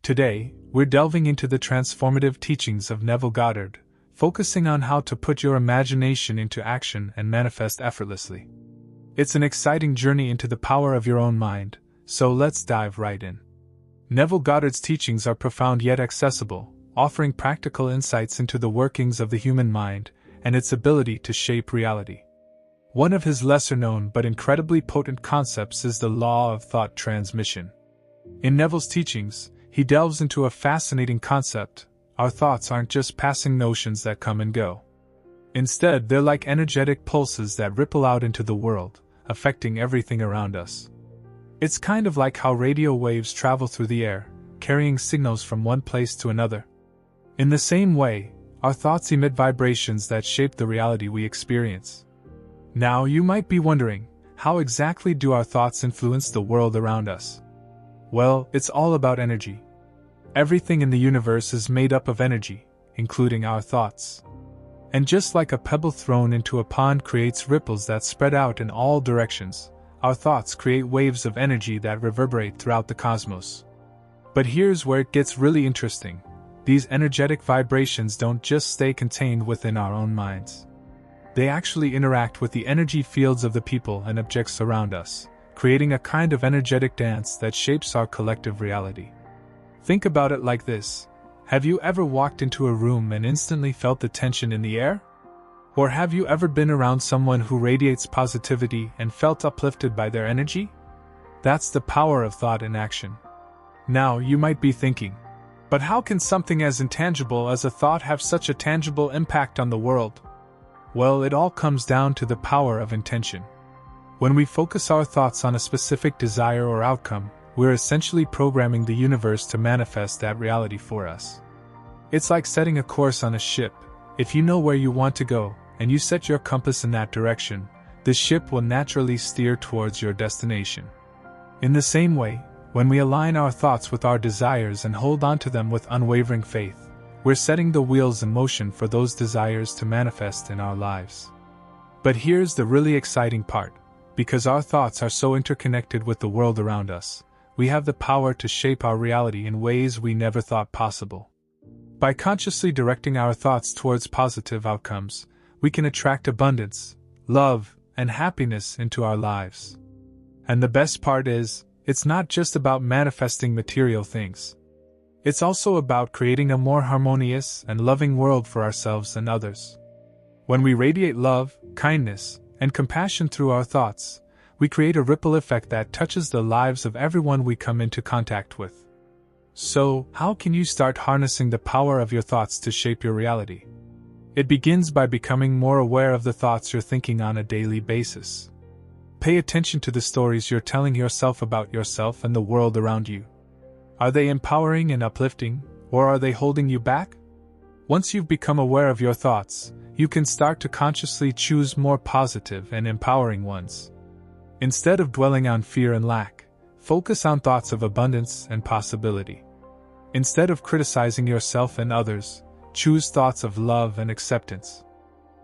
Today, we're delving into the transformative teachings of Neville Goddard, focusing on how to put your imagination into action and manifest effortlessly. It's an exciting journey into the power of your own mind, so let's dive right in. Neville Goddard's teachings are profound yet accessible, offering practical insights into the workings of the human mind and its ability to shape reality. One of his lesser-known but incredibly potent concepts is the law of thought transmission. In Neville's teachings, he delves into a fascinating concept: our thoughts aren't just passing notions that come and go. Instead, they're like energetic pulses that ripple out into the world, affecting everything around us. It's kind of like how radio waves travel through the air, carrying signals from one place to another. In the same way, our thoughts emit vibrations that shape the reality we experience. Now, you might be wondering, how exactly do our thoughts influence the world around us? Well, it's all about energy. Everything in the universe is made up of energy, including our thoughts. And just like a pebble thrown into a pond creates ripples that spread out in all directions, our thoughts create waves of energy that reverberate throughout the cosmos. But here's where it gets really interesting. These energetic vibrations don't just stay contained within our own minds. They actually interact with the energy fields of the people and objects around us, creating a kind of energetic dance that shapes our collective reality. Think about it like this. Have you ever walked into a room and instantly felt the tension in the air? Or have you ever been around someone who radiates positivity and felt uplifted by their energy? That's the power of thought in action. Now, you might be thinking, but how can something as intangible as a thought have such a tangible impact on the world? Well, it all comes down to the power of intention. When we focus our thoughts on a specific desire or outcome, we're essentially programming the universe to manifest that reality for us. It's like setting a course on a ship. If you know where you want to go, and you set your compass in that direction, the ship will naturally steer towards your destination. In the same way, when we align our thoughts with our desires and hold on to them with unwavering faith, we're setting the wheels in motion for those desires to manifest in our lives. But here's the really exciting part. Because our thoughts are so interconnected with the world around us, we have the power to shape our reality in ways we never thought possible. By consciously directing our thoughts towards positive outcomes, we can attract abundance, love, and happiness into our lives. And the best part is, it's not just about manifesting material things. It's also about creating a more harmonious and loving world for ourselves and others. When we radiate love, kindness, and compassion through our thoughts, we create a ripple effect that touches the lives of everyone we come into contact with. So, how can you start harnessing the power of your thoughts to shape your reality? It begins by becoming more aware of the thoughts you're thinking on a daily basis. Pay attention to the stories you're telling yourself about yourself and the world around you. Are they empowering and uplifting, or are they holding you back? Once you've become aware of your thoughts, you can start to consciously choose more positive and empowering ones. Instead of dwelling on fear and lack, focus on thoughts of abundance and possibility. Instead of criticizing yourself and others, choose thoughts of love and acceptance.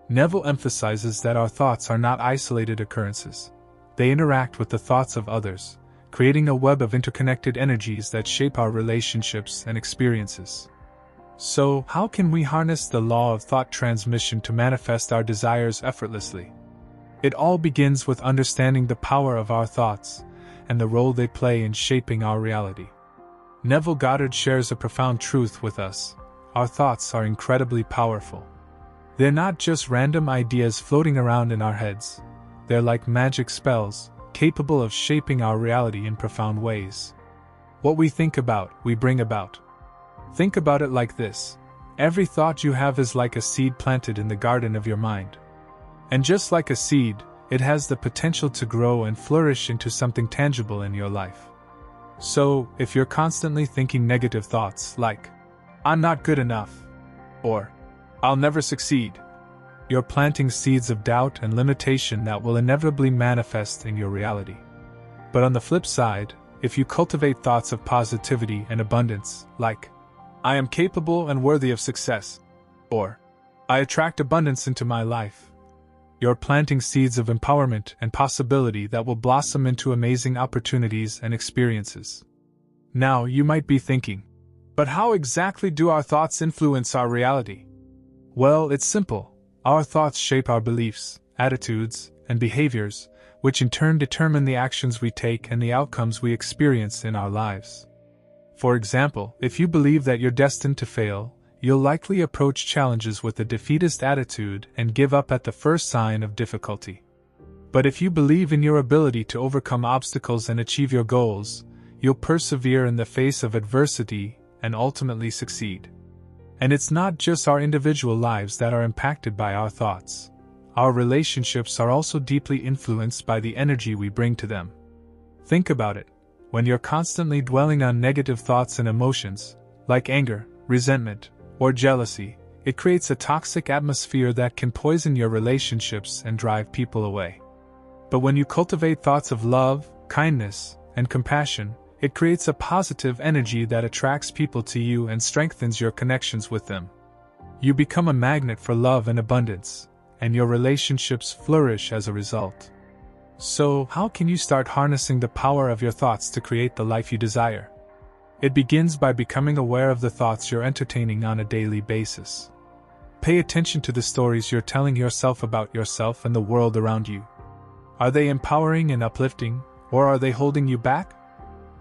Neville emphasizes that our thoughts are not isolated occurrences. They interact with the thoughts of others, creating a web of interconnected energies that shape our relationships and experiences. So, how can we harness the law of thought transmission to manifest our desires effortlessly? It all begins with understanding the power of our thoughts and the role they play in shaping our reality. Neville Goddard shares a profound truth with us. Our thoughts are incredibly powerful. They're not just random ideas floating around in our heads. They're like magic spells, capable of shaping our reality in profound ways. What we think about, we bring about. Think about it like this. Every thought you have is like a seed planted in the garden of your mind. And just like a seed, it has the potential to grow and flourish into something tangible in your life. So, if you're constantly thinking negative thoughts like, "I'm not good enough," or "I'll never succeed," you're planting seeds of doubt and limitation that will inevitably manifest in your reality. But on the flip side, if you cultivate thoughts of positivity and abundance, like, "I am capable and worthy of success," or "I attract abundance into my life," you're planting seeds of empowerment and possibility that will blossom into amazing opportunities and experiences. Now, you might be thinking, But how exactly do our thoughts influence our reality? Well, it's simple. Our thoughts shape our beliefs, attitudes, and behaviors, which in turn determine the actions we take and the outcomes we experience in our lives. For example, if you believe that you're destined to fail, you'll likely approach challenges with a defeatist attitude and give up at the first sign of difficulty. But if you believe in your ability to overcome obstacles and achieve your goals, you'll persevere in the face of adversity and ultimately succeed. And it's not just our individual lives that are impacted by our thoughts. Our relationships are also deeply influenced by the energy we bring to them. Think about it. When you're constantly dwelling on negative thoughts and emotions, like anger, resentment, or jealousy, it creates a toxic atmosphere that can poison your relationships and drive people away. But when you cultivate thoughts of love, kindness, and compassion, it creates a positive energy that attracts people to you and strengthens your connections with them. You become a magnet for love and abundance, and your relationships flourish as a result. So, how can you start harnessing the power of your thoughts to create the life you desire? It begins by becoming aware of the thoughts you're entertaining on a daily basis. Pay attention to the stories you're telling yourself about yourself and the world around you. Are they empowering and uplifting, or are they holding you back?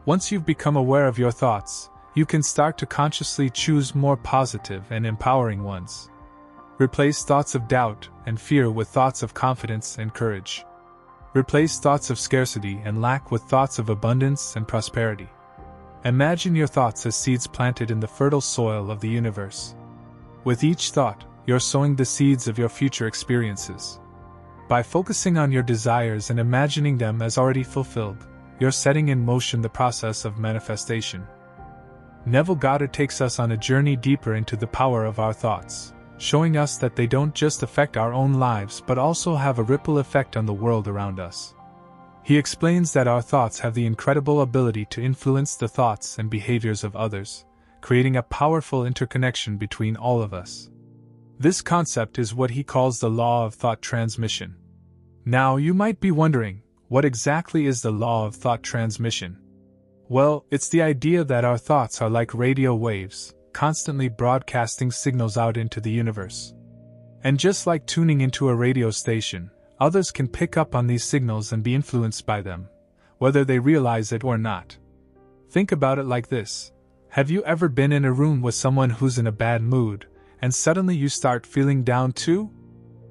Once you've become aware of your thoughts, you can start to consciously choose more positive and empowering ones. Replace thoughts of doubt and fear with thoughts of confidence and courage. Replace thoughts of scarcity and lack with thoughts of abundance and prosperity. Imagine your thoughts as seeds planted in the fertile soil of the universe. With each thought, you're sowing the seeds of your future experiences. By focusing on your desires and imagining them as already fulfilled, you're setting in motion the process of manifestation. Neville Goddard takes us on a journey deeper into the power of our thoughts, showing us that they don't just affect our own lives but also have a ripple effect on the world around us. He explains that our thoughts have the incredible ability to influence the thoughts and behaviors of others, creating a powerful interconnection between all of us. This concept is what he calls the law of thought transmission. Now, you might be wondering, what exactly is the law of thought transmission? Well, it's the idea that our thoughts are like radio waves, constantly broadcasting signals out into the universe. And just like tuning into a radio station, others can pick up on these signals and be influenced by them, whether they realize it or not. Think about it like this. Have you ever been in a room with someone who's in a bad mood, and suddenly you start feeling down too?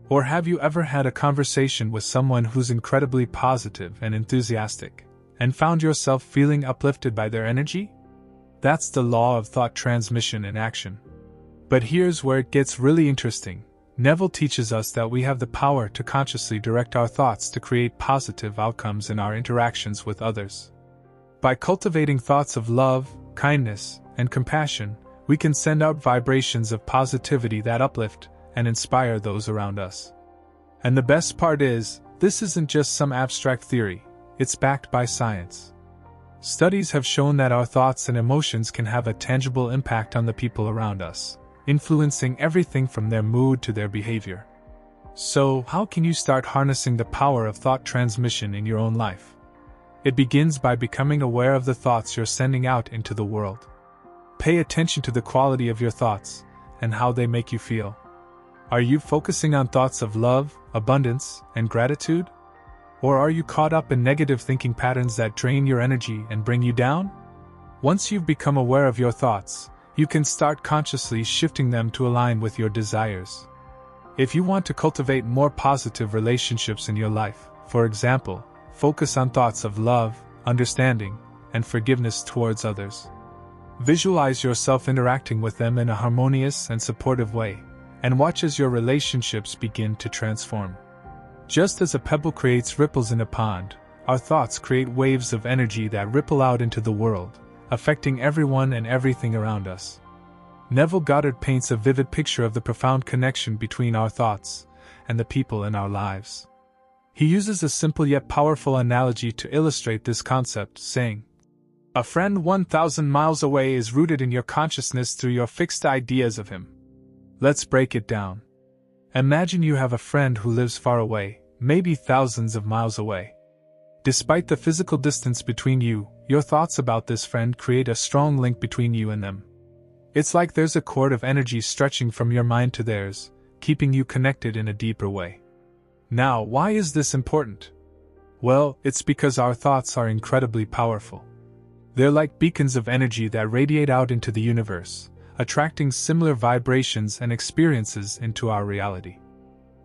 Or have you ever had a conversation with someone who's incredibly positive and enthusiastic, and found yourself feeling uplifted by their energy? That's the law of thought transmission in action. But here's where it gets really interesting. Neville teaches us that we have the power to consciously direct our thoughts to create positive outcomes in our interactions with others. By cultivating thoughts of love, kindness, and compassion, we can send out vibrations of positivity that uplift and inspire those around us. And the best part is, this isn't just some abstract theory, it's backed by science. Studies have shown that our thoughts and emotions can have a tangible impact on the people around us, influencing everything from their mood to their behavior. So, how can you start harnessing the power of thought transmission in your own life? It begins by becoming aware of the thoughts you're sending out into the world. Pay attention to the quality of your thoughts and how they make you feel. Are you focusing on thoughts of love, abundance, and gratitude? Or are you caught up in negative thinking patterns that drain your energy and bring you down? Once you've become aware of your thoughts, you can start consciously shifting them to align with your desires. If you want to cultivate more positive relationships in your life, for example, focus on thoughts of love, understanding, and forgiveness towards others. Visualize yourself interacting with them in a harmonious and supportive way, and watch as your relationships begin to transform. Just as a pebble creates ripples in a pond, our thoughts create waves of energy that ripple out into the world, affecting everyone and everything around us. Neville Goddard paints a vivid picture of the profound connection between our thoughts and the people in our lives. He uses a simple yet powerful analogy to illustrate this concept, saying, "A friend 1,000 miles away is rooted in your consciousness through your fixed ideas of him." Let's break it down. Imagine you have a friend who lives far away, maybe thousands of miles away. Despite the physical distance between you, your thoughts about this friend create a strong link between you and them. It's like there's a cord of energy stretching from your mind to theirs, keeping you connected in a deeper way. Now, why is this important? Well, it's because our thoughts are incredibly powerful. They're like beacons of energy that radiate out into the universe, attracting similar vibrations and experiences into our reality.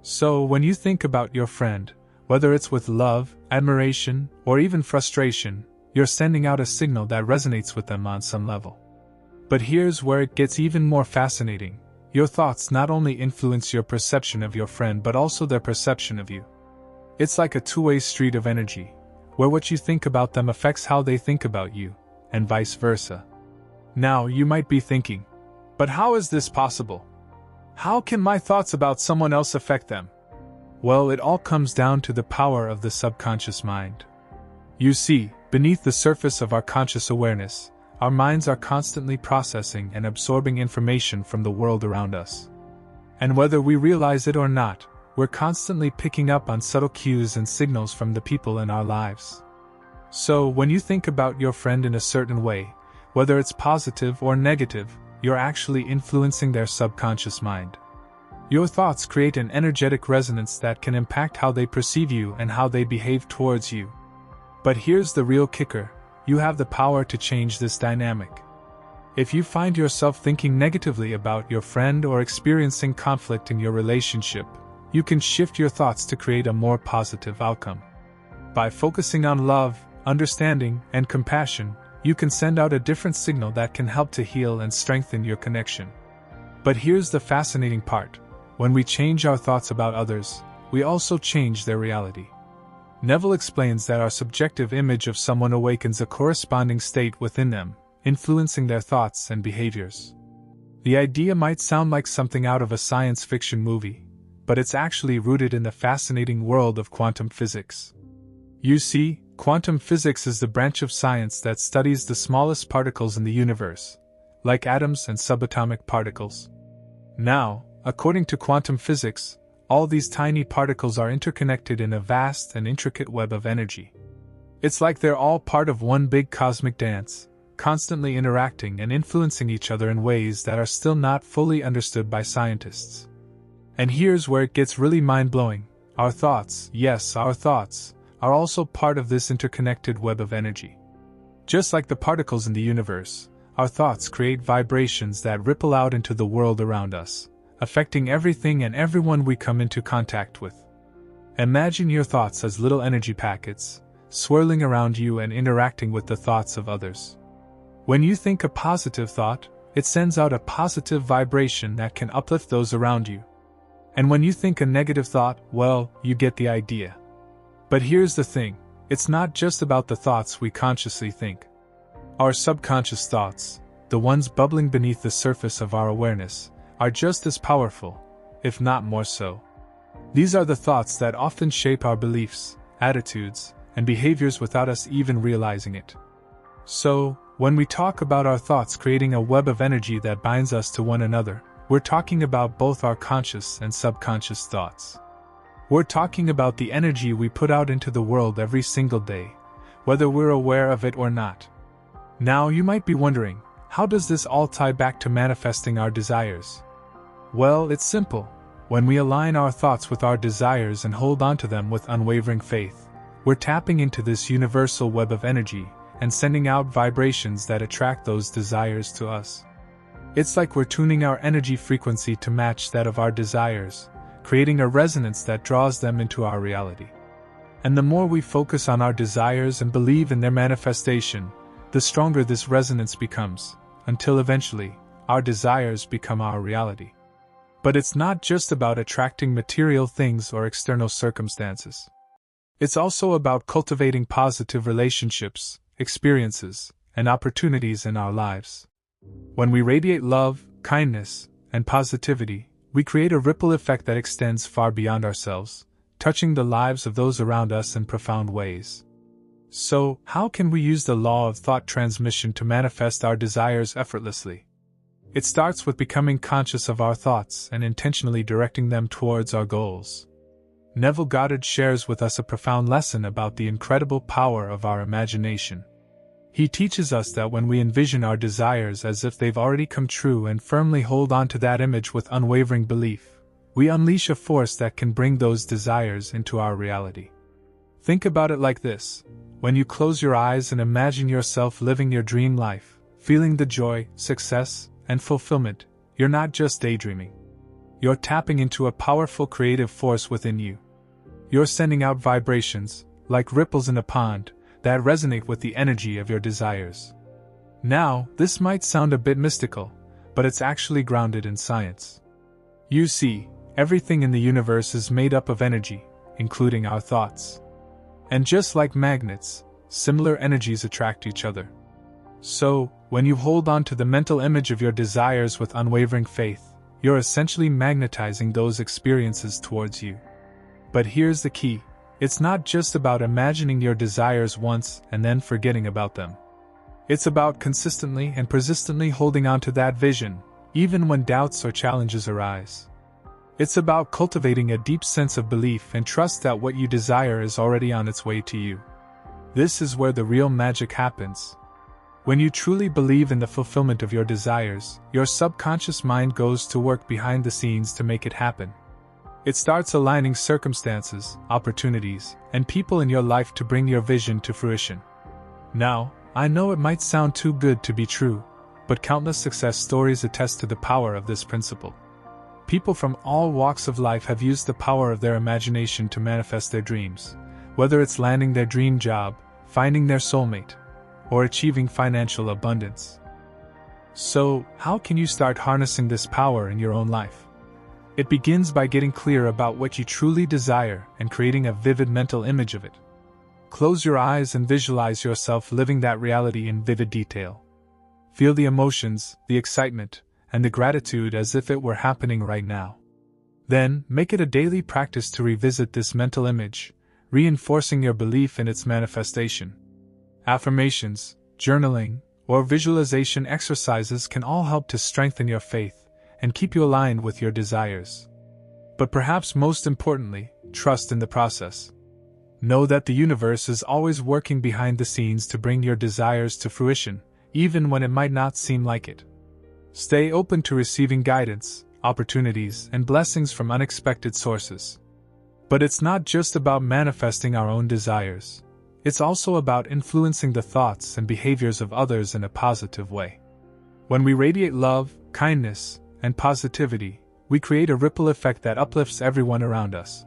So, when you think about your friend, whether it's with love, admiration, or even frustration, you're sending out a signal that resonates with them on some level. But here's where it gets even more fascinating. Your thoughts not only influence your perception of your friend but also their perception of you. It's like a two-way street of energy, where what you think about them affects how they think about you, and vice versa. Now, you might be thinking, but how is this possible? How can my thoughts about someone else affect them? Well, it all comes down to the power of the subconscious mind. You see, beneath the surface of our conscious awareness, our minds are constantly processing and absorbing information from the world around us. And whether we realize it or not, we're constantly picking up on subtle cues and signals from the people in our lives. So, when you think about your friend in a certain way, whether it's positive or negative, you're actually influencing their subconscious mind. Your thoughts create an energetic resonance that can impact how they perceive you and how they behave towards you. But here's the real kicker. You have the power to change this dynamic. If you find yourself thinking negatively about your friend or experiencing conflict in your relationship, you can shift your thoughts to create a more positive outcome. By focusing on love, understanding, and compassion, you can send out a different signal that can help to heal and strengthen your connection. But here's the fascinating part. When we change our thoughts about others, we also change their reality. Neville explains that our subjective image of someone awakens a corresponding state within them, influencing their thoughts and behaviors. The idea might sound like something out of a science fiction movie, but it's actually rooted in the fascinating world of quantum physics. You see, quantum physics is the branch of science that studies the smallest particles in the universe, like atoms and subatomic particles. Now, according to quantum physics, all these tiny particles are interconnected in a vast and intricate web of energy. It's like they're all part of one big cosmic dance, constantly interacting and influencing each other in ways that are still not fully understood by scientists. And here's where it gets really mind-blowing. Our thoughts, yes, our thoughts, are also part of this interconnected web of energy. Just like the particles in the universe, our thoughts create vibrations that ripple out into the world around us, affecting everything and everyone we come into contact with. Imagine your thoughts as little energy packets, swirling around you and interacting with the thoughts of others. When you think a positive thought, it sends out a positive vibration that can uplift those around you. And when you think a negative thought, well, you get the idea. But here's the thing, it's not just about the thoughts we consciously think. Our subconscious thoughts, the ones bubbling beneath the surface of our awareness, are just as powerful, if not more so. These are the thoughts that often shape our beliefs, attitudes, and behaviors without us even realizing it. So, when we talk about our thoughts creating a web of energy that binds us to one another, we're talking about both our conscious and subconscious thoughts. We're talking about the energy we put out into the world every single day, whether we're aware of it or not. Now, you might be wondering, how does this all tie back to manifesting our desires? Well, it's simple. When we align our thoughts with our desires and hold on to them with unwavering faith, we're tapping into this universal web of energy and sending out vibrations that attract those desires to us. It's like we're tuning our energy frequency to match that of our desires, creating a resonance that draws them into our reality. And the more we focus on our desires and believe in their manifestation, the stronger this resonance becomes, until eventually, our desires become our reality. But it's not just about attracting material things or external circumstances. It's also about cultivating positive relationships, experiences, and opportunities in our lives. When we radiate love, kindness, and positivity, we create a ripple effect that extends far beyond ourselves, touching the lives of those around us in profound ways. So, how can we use the law of thought transmission to manifest our desires effortlessly? It starts with becoming conscious of our thoughts and intentionally directing them towards our goals. Neville Goddard shares with us a profound lesson about the incredible power of our imagination. He teaches us that when we envision our desires as if they've already come true and firmly hold on to that image with unwavering belief, we unleash a force that can bring those desires into our reality. Think about it like this: when you close your eyes and imagine yourself living your dream life, feeling the joy, success, and fulfillment, you're not just daydreaming. You're tapping into a powerful creative force within you. You're sending out vibrations, like ripples in a pond, that resonate with the energy of your desires. Now, this might sound a bit mystical, but it's actually grounded in science. You see, everything in the universe is made up of energy, including our thoughts. And just like magnets, similar energies attract each other. So, when you hold on to the mental image of your desires with unwavering faith, you're essentially magnetizing those experiences towards you. But here's the key: it's not just about imagining your desires once and then forgetting about them. It's about consistently and persistently holding on to that vision, even when doubts or challenges arise. It's about cultivating a deep sense of belief and trust that what you desire is already on its way to you. This is where the real magic happens. When you truly believe in the fulfillment of your desires, your subconscious mind goes to work behind the scenes to make it happen. It starts aligning circumstances, opportunities, and people in your life to bring your vision to fruition. Now, I know it might sound too good to be true, but countless success stories attest to the power of this principle. People from all walks of life have used the power of their imagination to manifest their dreams, whether it's landing their dream job, finding their soulmate, or achieving financial abundance. So, how can you start harnessing this power in your own life? It begins by getting clear about what you truly desire and creating a vivid mental image of it. Close your eyes and visualize yourself living that reality in vivid detail. Feel the emotions, the excitement, and the gratitude as if it were happening right now. Then, make it a daily practice to revisit this mental image, reinforcing your belief in its manifestation. Affirmations, journaling, or visualization exercises can all help to strengthen your faith and keep you aligned with your desires. But perhaps most importantly, trust in the process. Know that the universe is always working behind the scenes to bring your desires to fruition, even when it might not seem like it. Stay open to receiving guidance, opportunities, and blessings from unexpected sources. But it's not just about manifesting our own desires. It's also about influencing the thoughts and behaviors of others in a positive way. When we radiate love, kindness, and positivity, we create a ripple effect that uplifts everyone around us.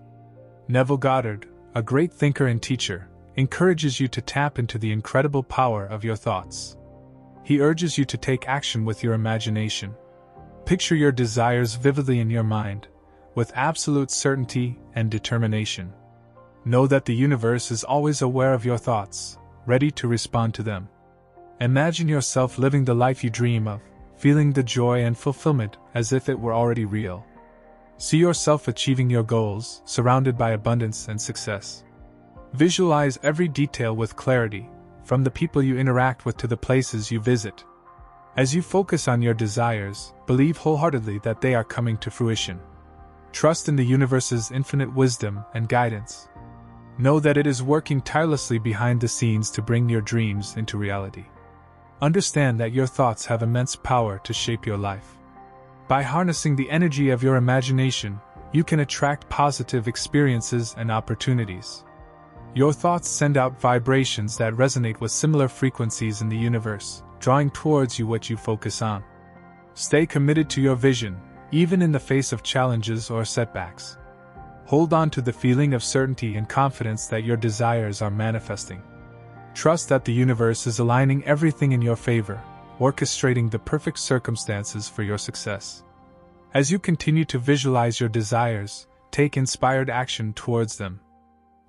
Neville Goddard, a great thinker and teacher, encourages you to tap into the incredible power of your thoughts. He urges you to take action with your imagination. Picture your desires vividly in your mind, with absolute certainty and determination. Know that the universe is always aware of your thoughts, ready to respond to them. Imagine yourself living the life you dream of, feeling the joy and fulfillment as if it were already real. See yourself achieving your goals, surrounded by abundance and success. Visualize every detail with clarity, from the people you interact with to the places you visit. As you focus on your desires, believe wholeheartedly that they are coming to fruition. Trust in the universe's infinite wisdom and guidance. Know that it is working tirelessly behind the scenes to bring your dreams into reality. Understand that your thoughts have immense power to shape your life. By harnessing the energy of your imagination, you can attract positive experiences and opportunities. Your thoughts send out vibrations that resonate with similar frequencies in the universe, drawing towards you what you focus on. Stay committed to your vision, even in the face of challenges or setbacks. Hold on to the feeling of certainty and confidence that your desires are manifesting. Trust that the universe is aligning everything in your favor, orchestrating the perfect circumstances for your success. As you continue to visualize your desires, take inspired action towards them.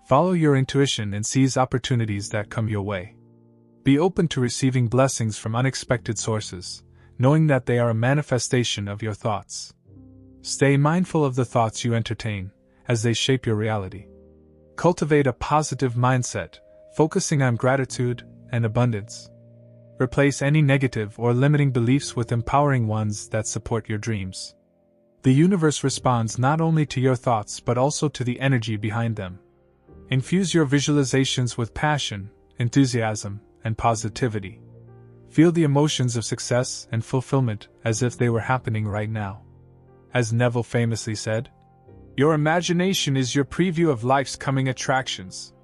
Follow your intuition and seize opportunities that come your way. Be open to receiving blessings from unexpected sources, knowing that they are a manifestation of your thoughts. Stay mindful of the thoughts you entertain, as they shape your reality. Cultivate a positive mindset, focusing on gratitude and abundance. Replace any negative or limiting beliefs with empowering ones that support your dreams. The universe responds not only to your thoughts but also to the energy behind them. Infuse your visualizations with passion, enthusiasm, and positivity. Feel the emotions of success and fulfillment as if they were happening right now. As Neville famously said, "Your imagination is your preview of life's coming attractions."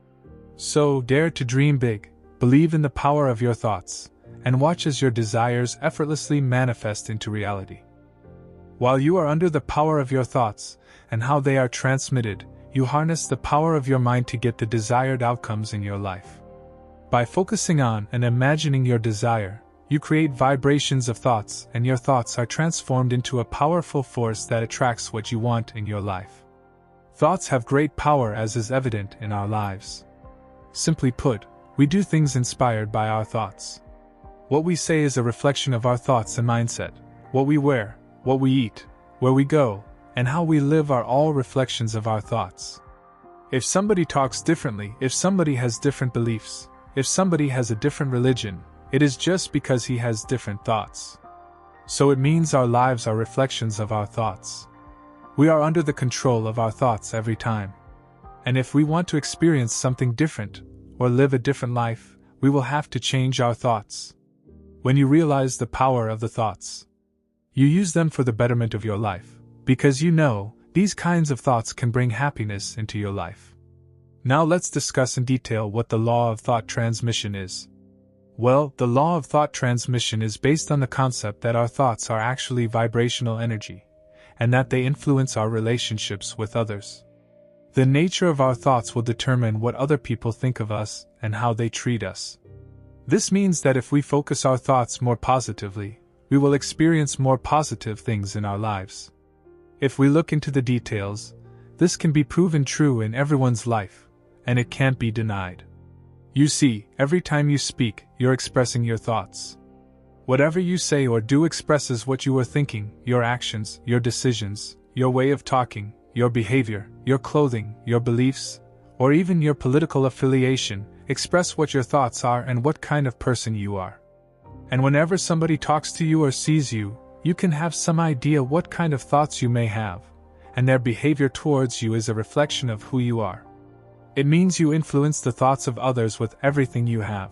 So, dare to dream big, believe in the power of your thoughts, and watch as your desires effortlessly manifest into reality. While you are under the power of your thoughts and how they are transmitted, you harness the power of your mind to get the desired outcomes in your life. By focusing on and imagining your desire, you create vibrations of thoughts, and your thoughts are transformed into a powerful force that attracts what you want in your life. Thoughts have great power, as is evident in our lives. Simply put, we do things inspired by our thoughts. What we say is a reflection of our thoughts and mindset. What we wear, what we eat, where we go, and how we live are all reflections of our thoughts. If somebody talks differently, if somebody has different beliefs, if somebody has a different religion, it is just because he has different thoughts. So it means our lives are reflections of our thoughts. We are under the control of our thoughts every time. And if we want to experience something different, or live a different life, we will have to change our thoughts. When you realize the power of the thoughts, you use them for the betterment of your life, because you know these kinds of thoughts can bring happiness into your life. Now let's discuss in detail what the law of thought transmission is. Well, the law of thought transmission is based on the concept that our thoughts are actually vibrational energy, and that they influence our relationships with others. The nature of our thoughts will determine what other people think of us and how they treat us. This means that if we focus our thoughts more positively, we will experience more positive things in our lives. If we look into the details, this can be proven true in everyone's life, and it can't be denied. You see, every time you speak, you're expressing your thoughts. Whatever you say or do expresses what you are thinking. Your actions, your decisions, your way of talking, your behavior, your clothing, your beliefs, or even your political affiliation express what your thoughts are and what kind of person you are. And whenever somebody talks to you or sees you, you can have some idea what kind of thoughts you may have, and their behavior towards you is a reflection of who you are. It means you influence the thoughts of others with everything you have.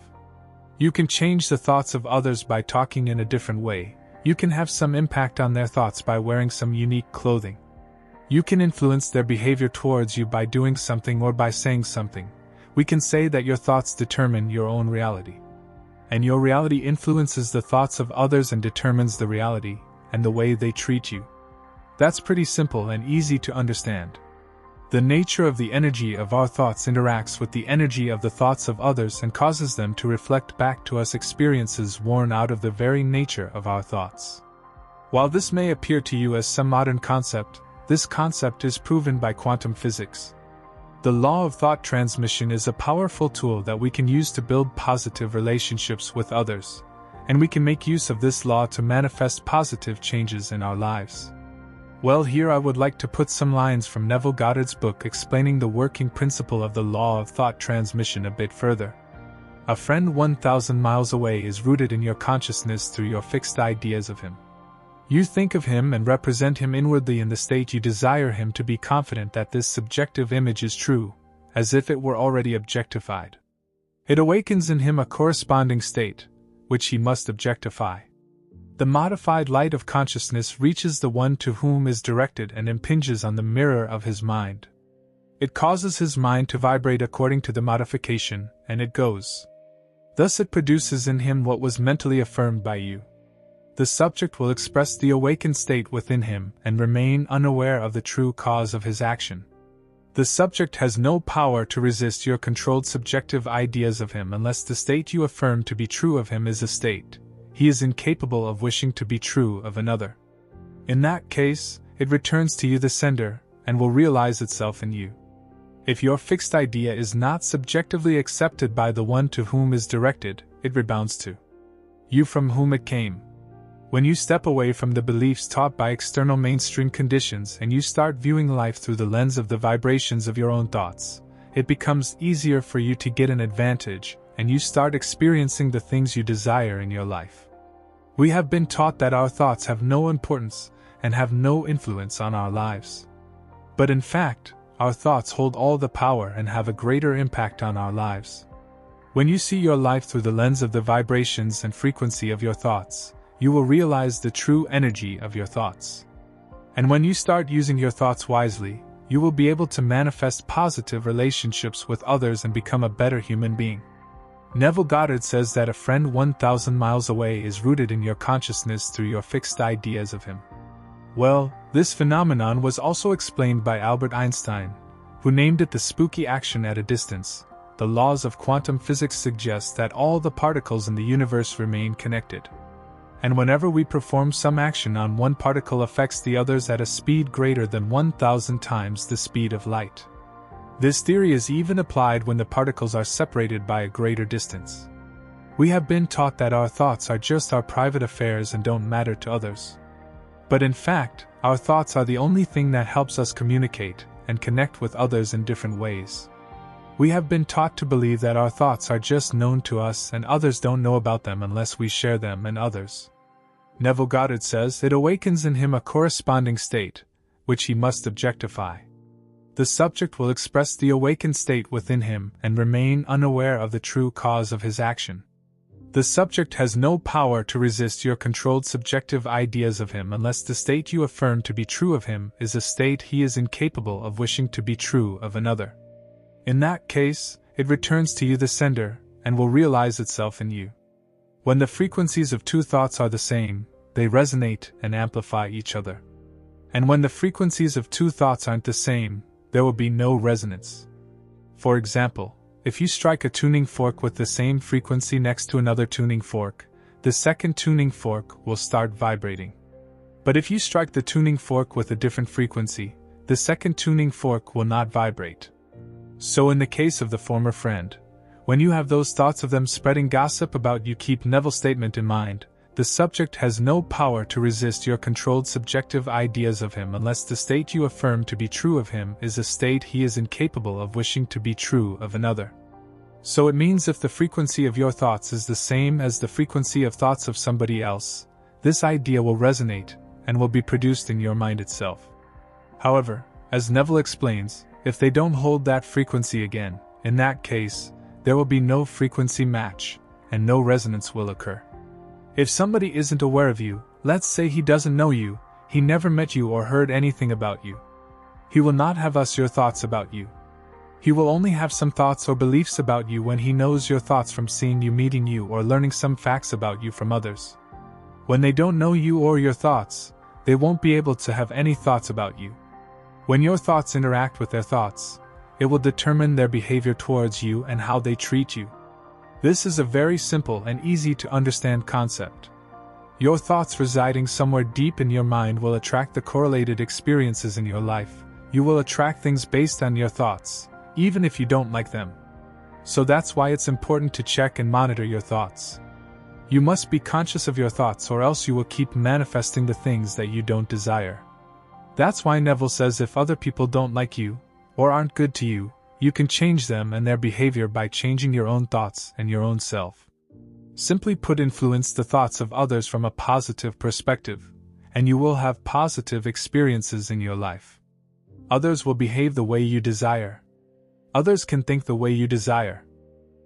You can change the thoughts of others by talking in a different way. You can have some impact on their thoughts by wearing some unique clothing. You can influence their behavior towards you by doing something or by saying something. We can say that your thoughts determine your own reality. And your reality influences the thoughts of others and determines the reality and the way they treat you. That's pretty simple and easy to understand. The nature of the energy of our thoughts interacts with the energy of the thoughts of others and causes them to reflect back to us experiences born out of the very nature of our thoughts. While this may appear to you as some modern concept, this concept is proven by quantum physics. The law of thought transmission is a powerful tool that we can use to build positive relationships with others, and we can make use of this law to manifest positive changes in our lives. Well, here I would like to put some lines from Neville Goddard's book explaining the working principle of the law of thought transmission a bit further. A friend 1,000 miles away is rooted in your consciousness through your fixed ideas of him. You think of him and represent him inwardly in the state you desire him to be, confident that this subjective image is true, as if it were already objectified. It awakens in him a corresponding state, which he must objectify. The modified light of consciousness reaches the one to whom is directed and impinges on the mirror of his mind. It causes his mind to vibrate according to the modification, and it goes. Thus it produces in him what was mentally affirmed by you. The subject will express the awakened state within him and remain unaware of the true cause of his action. The subject has no power to resist your controlled subjective ideas of him unless the state you affirm to be true of him is a state he is incapable of wishing to be true of another. In that case, it returns to you, the sender, and will realize itself in you. If your fixed idea is not subjectively accepted by the one to whom is directed, it rebounds to you from whom it came. When you step away from the beliefs taught by external mainstream conditions and you start viewing life through the lens of the vibrations of your own thoughts, it becomes easier for you to get an advantage, and you start experiencing the things you desire in your life. We have been taught that our thoughts have no importance and have no influence on our lives. But in fact, our thoughts hold all the power and have a greater impact on our lives. When you see your life through the lens of the vibrations and frequency of your thoughts, you will realize the true energy of your thoughts. And when you start using your thoughts wisely, you will be able to manifest positive relationships with others and become a better human being. Neville Goddard says that a friend 1,000 miles away is rooted in your consciousness through your fixed ideas of him. Well, this phenomenon was also explained by Albert Einstein, who named it the spooky action at a distance. The laws of quantum physics suggest that all the particles in the universe remain connected. And whenever we perform some action on one particle affects the others at a speed greater than 1,000 times the speed of light. This theory is even applied when the particles are separated by a greater distance. We have been taught that our thoughts are just our private affairs and don't matter to others. But in fact, our thoughts are the only thing that helps us communicate and connect with others in different ways. We have been taught to believe that our thoughts are just known to us and others don't know about them unless we share them and others. Neville Goddard says it awakens in him a corresponding state, which he must objectify. The subject will express the awakened state within him and remain unaware of the true cause of his action. The subject has no power to resist your controlled subjective ideas of him unless the state you affirm to be true of him is a state he is incapable of wishing to be true of another. In that case, it returns to you the sender, and will realize itself in you. When the frequencies of two thoughts are the same, they resonate and amplify each other. And when the frequencies of two thoughts aren't the same, there will be no resonance. For example, if you strike a tuning fork with the same frequency next to another tuning fork, the second tuning fork will start vibrating. But if you strike the tuning fork with a different frequency, the second tuning fork will not vibrate. So in the case of the former friend, when you have those thoughts of them spreading gossip about you, keep Neville's statement in mind. The subject has no power to resist your controlled subjective ideas of him unless the state you affirm to be true of him is a state he is incapable of wishing to be true of another. So it means if the frequency of your thoughts is the same as the frequency of thoughts of somebody else, this idea will resonate and will be produced in your mind itself. However, as Neville explains, if they don't hold that frequency again, in that case, there will be no frequency match, and no resonance will occur. If somebody isn't aware of you, let's say he doesn't know you, he never met you or heard anything about you. He will not have your thoughts about you. He will only have some thoughts or beliefs about you when he knows your thoughts from seeing you, meeting you, or learning some facts about you from others. When they don't know you or your thoughts, they won't be able to have any thoughts about you. When your thoughts interact with their thoughts, it will determine their behavior towards you and how they treat you. This is a very simple and easy to understand concept. Your thoughts residing somewhere deep in your mind will attract the correlated experiences in your life. You will attract things based on your thoughts, even if you don't like them. So that's why it's important to check and monitor your thoughts. You must be conscious of your thoughts, or else you will keep manifesting the things that you don't desire. That's why Neville says if other people don't like you, or aren't good to you, you can change them and their behavior by changing your own thoughts and your own self. Simply put, influence the thoughts of others from a positive perspective, and you will have positive experiences in your life. Others will behave the way you desire. Others can think the way you desire.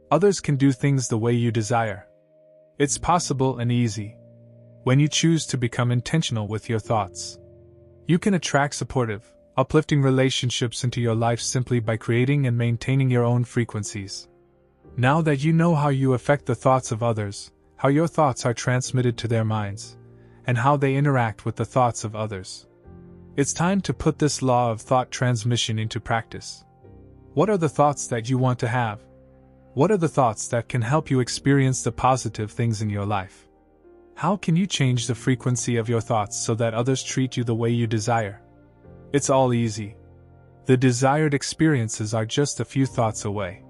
Others can do things the way you desire. It's possible and easy. When you choose to become intentional with your thoughts, you can attract supportive, uplifting relationships into your life simply by creating and maintaining your own frequencies. Now that you know how you affect the thoughts of others, how your thoughts are transmitted to their minds, and how they interact with the thoughts of others, it's time to put this law of thought transmission into practice. What are the thoughts that you want to have? What are the thoughts that can help you experience the positive things in your life? How can you change the frequency of your thoughts so that others treat you the way you desire? It's all easy. The desired experiences are just a few thoughts away.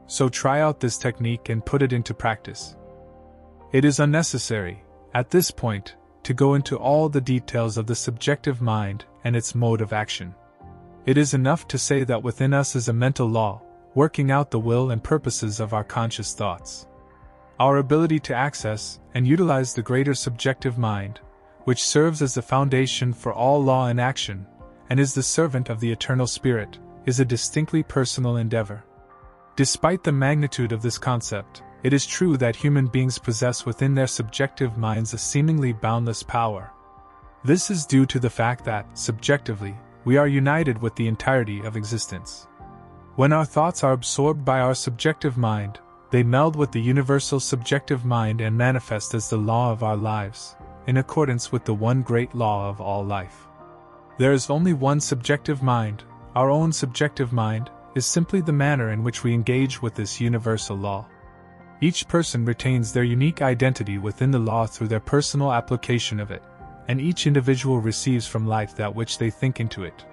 So try out this technique and put it into practice. It is unnecessary, at this point, to go into all the details of the subjective mind and its mode of action. It is enough to say that within us is a mental law, working out the will and purposes of our conscious thoughts. Our ability to access and utilize the greater subjective mind, which serves as the foundation for all law and action, and is the servant of the eternal spirit, is a distinctly personal endeavor. Despite the magnitude of this concept, it is true that human beings possess within their subjective minds a seemingly boundless power. This is due to the fact that, subjectively, we are united with the entirety of existence. When our thoughts are absorbed by our subjective mind, they meld with the universal subjective mind and manifest as the law of our lives, in accordance with the one great law of all life. There is only one subjective mind. Our own subjective mind is simply the manner in which we engage with this universal law. Each person retains their unique identity within the law through their personal application of it, and each individual receives from life that which they think into it.